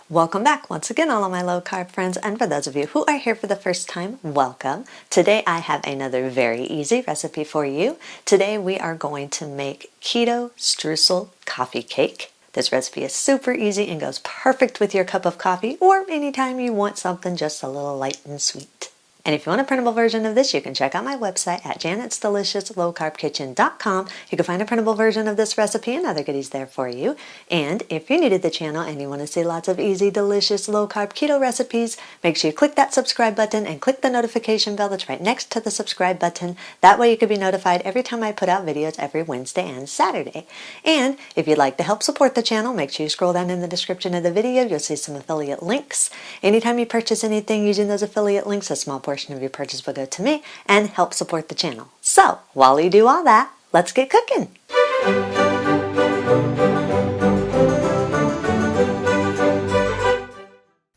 Welcome back once again, all of my low carb friends, and for those of you who are here for the first time, welcome. Today I have another very easy recipe for you. Today we are going to make Keto Streusel coffee cake. This recipe is super easy and goes perfect with your cup of coffee or anytime you want something just a little light and sweet. And if you want a printable version of this, you can check out my website at janet'sdeliciouslowcarbkitchen.com. You can find a printable version of this recipe and other goodies there for you. And if you're new to the channel and you want to see lots of easy, delicious, low-carb keto recipes, make sure you click that subscribe button and click the notification bell that's right next to the subscribe button. That way you can be notified every time I put out videos every Wednesday and Saturday. And if you'd like to help support the channel, make sure you scroll down in the description of the video. You'll see some affiliate links. Anytime you purchase anything using those affiliate links, a small portion of your purchase will go to me and help support the channel. So, while you do all that, let's get cooking.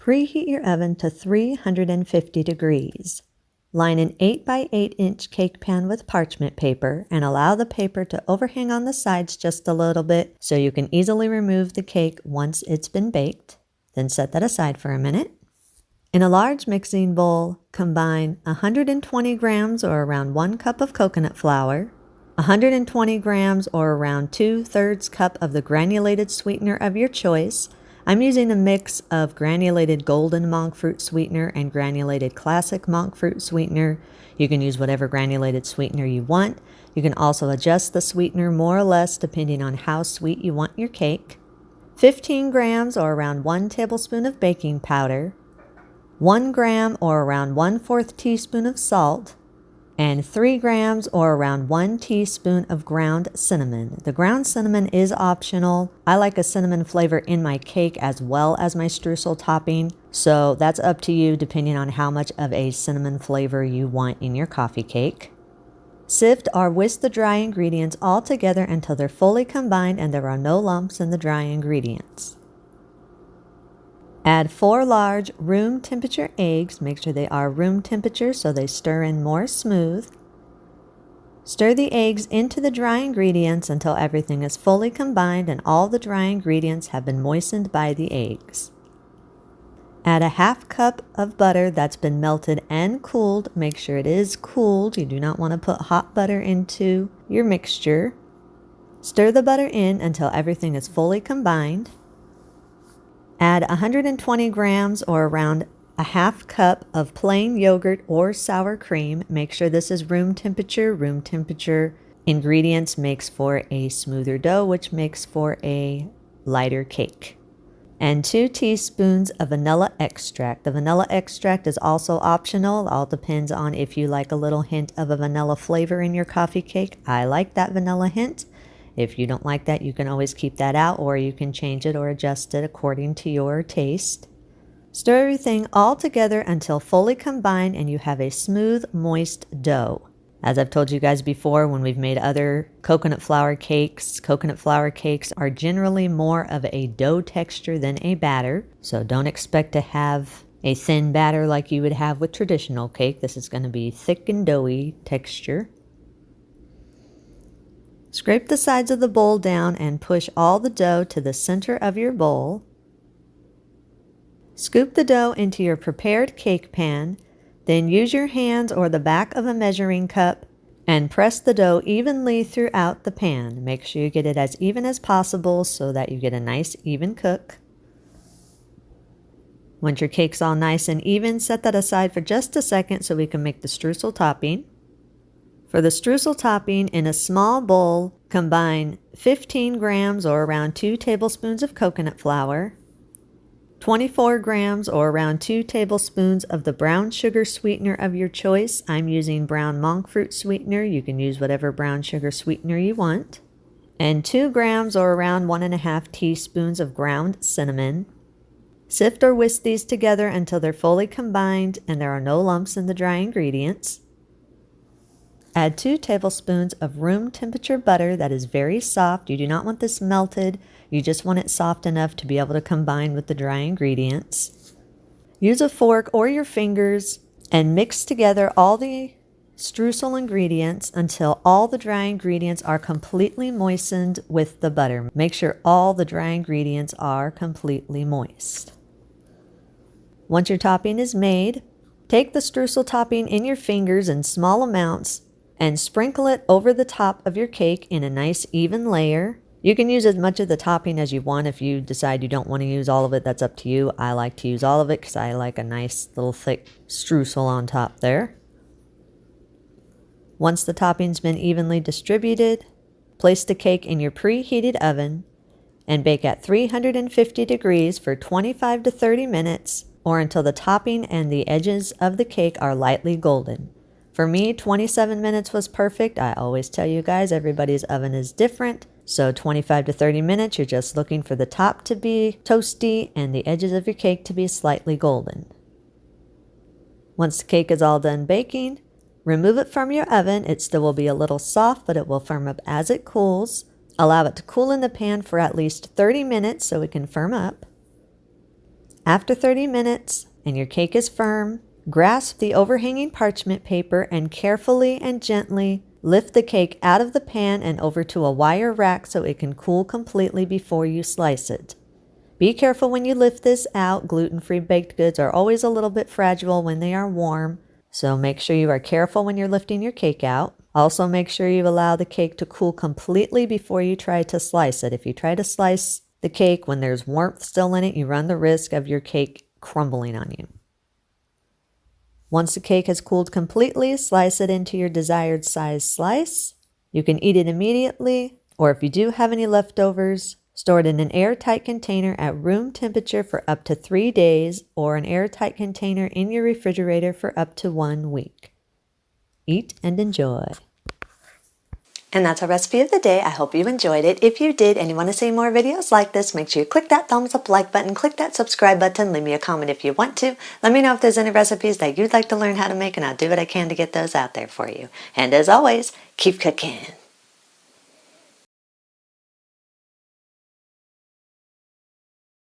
Preheat your oven to 350 degrees. Line an 8 by 8 inch cake pan with parchment paper and allow the paper to overhang on the sides just a little bit so you can easily remove the cake once it's been baked. Then set that aside for a minute. In a large mixing bowl, combine 120 grams or around 1 cup of coconut flour, 120 grams or around 2/3 cup of the granulated sweetener of your choice. I'm using a mix of granulated golden monk fruit sweetener and granulated classic monk fruit sweetener. You can use whatever granulated sweetener you want. You can also adjust the sweetener more or less depending on how sweet you want your cake. 15 grams or around 1 tablespoon of baking powder, 1 gram or around 1/4 teaspoon of salt, and 3 grams or around 1 teaspoon of ground cinnamon. The ground cinnamon is optional. I like a cinnamon flavor in my cake as well as my streusel topping, so that's up to you depending on how much of a cinnamon flavor you want in your coffee cake. Sift or whisk the dry ingredients all together until they're fully combined and there are no lumps in the dry ingredients. Add 4 large room temperature eggs. Make sure they are room temperature so they stir in more smooth. Stir the eggs into the dry ingredients until everything is fully combined and all the dry ingredients have been moistened by the eggs. Add a 1/2 cup of butter that's been melted and cooled. Make sure it is cooled. You do not want to put hot butter into your mixture. Stir the butter in until everything is fully combined. Add 120 grams or around a 1/2 cup of plain yogurt or sour cream. Make sure this is room temperature. Room temperature ingredients makes for a smoother dough, which makes for a lighter cake. And 2 teaspoons of vanilla extract. The vanilla extract is also optional. It all depends on if you like a little hint of a vanilla flavor in your coffee cake. I like that vanilla hint. If you don't like that, you can always keep that out, or you can change it or adjust it according to your taste. Stir everything all together until fully combined and you have a smooth, moist dough. As I've told you guys before, when we've made other coconut flour cakes are generally more of a dough texture than a batter. So don't expect to have a thin batter like you would have with traditional cake. This is going to be thick and doughy texture. Scrape the sides of the bowl down and push all the dough to the center of your bowl. Scoop the dough into your prepared cake pan, then use your hands or the back of a measuring cup and press the dough evenly throughout the pan. Make sure you get it as even as possible so that you get a nice even cook. Once your cake's all nice and even, set that aside for just a second so we can make the streusel topping. For the streusel topping, in a small bowl, combine 15 grams or around 2 tablespoons of coconut flour, 24 grams or around 2 tablespoons of the brown sugar sweetener of your choice. I'm using brown monk fruit sweetener. You can use whatever brown sugar sweetener you want. And 2 grams or around 1.5 teaspoons of ground cinnamon. Sift or whisk these together until they're fully combined and there are no lumps in the dry ingredients. Add 2 tablespoons of room temperature butter that is very soft. You do not want this melted. You just want it soft enough to be able to combine with the dry ingredients. Use a fork or your fingers and mix together all the streusel ingredients until all the dry ingredients are completely moistened with the butter. Make sure all the dry ingredients are completely moist. Once your topping is made, take the streusel topping in your fingers in small amounts and sprinkle it over the top of your cake in a nice even layer. You can use as much of the topping as you want. If you decide you don't want to use all of it, that's up to you. I like to use all of it because I like a nice little thick streusel on top there. Once the topping's been evenly distributed, place the cake in your preheated oven and bake at 350 degrees for 25 to 30 minutes or until the topping and the edges of the cake are lightly golden. For me, 27 minutes was perfect. I always tell you guys, everybody's oven is different. So 25 to 30 minutes, you're just looking for the top to be toasty and the edges of your cake to be slightly golden. Once the cake is all done baking, remove it from your oven. It still will be a little soft, but it will firm up as it cools. Allow it to cool in the pan for at least 30 minutes so it can firm up. After 30 minutes and your cake is firm, grasp the overhanging parchment paper and carefully and gently lift the cake out of the pan and over to a wire rack so it can cool completely before you slice it. Be careful when you lift this out. Gluten-free baked goods are always a little bit fragile when they are warm, so make sure you are careful when you're lifting your cake out. Also, make sure you allow the cake to cool completely before you try to slice it. If you try to slice the cake when there's warmth still in it, you run the risk of your cake crumbling on you. Once the cake has cooled completely, slice it into your desired size slice. You can eat it immediately, or if you do have any leftovers, store it in an airtight container at room temperature for up to 3 days, or an airtight container in your refrigerator for up to 1 week. Eat and enjoy. And that's our recipe of the day. I hope you enjoyed it. If you did and you want to see more videos like this, make sure you click that thumbs up like button, click that subscribe button, leave me a comment if you want to. Let me know if there's any recipes that you'd like to learn how to make, and I'll do what I can to get those out there for you. And as always, keep cooking.